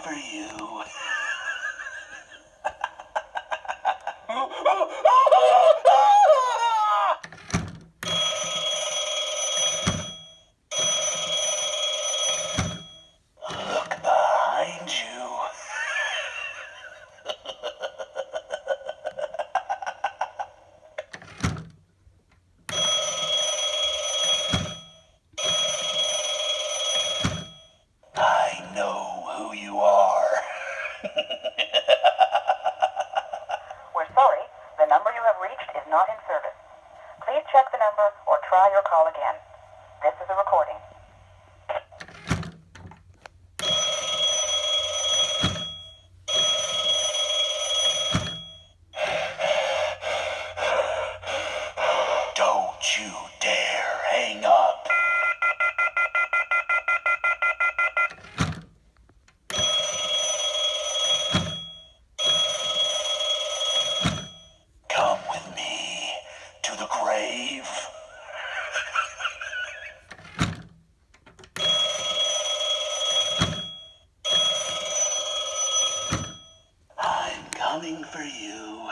for you. Look behind you. I know who you are. We're sorry, the number you have reached is not in service. Please check the number or try your call again. This is a recording. Don't you dare hang up. Come with me to the grave. I'm coming for you.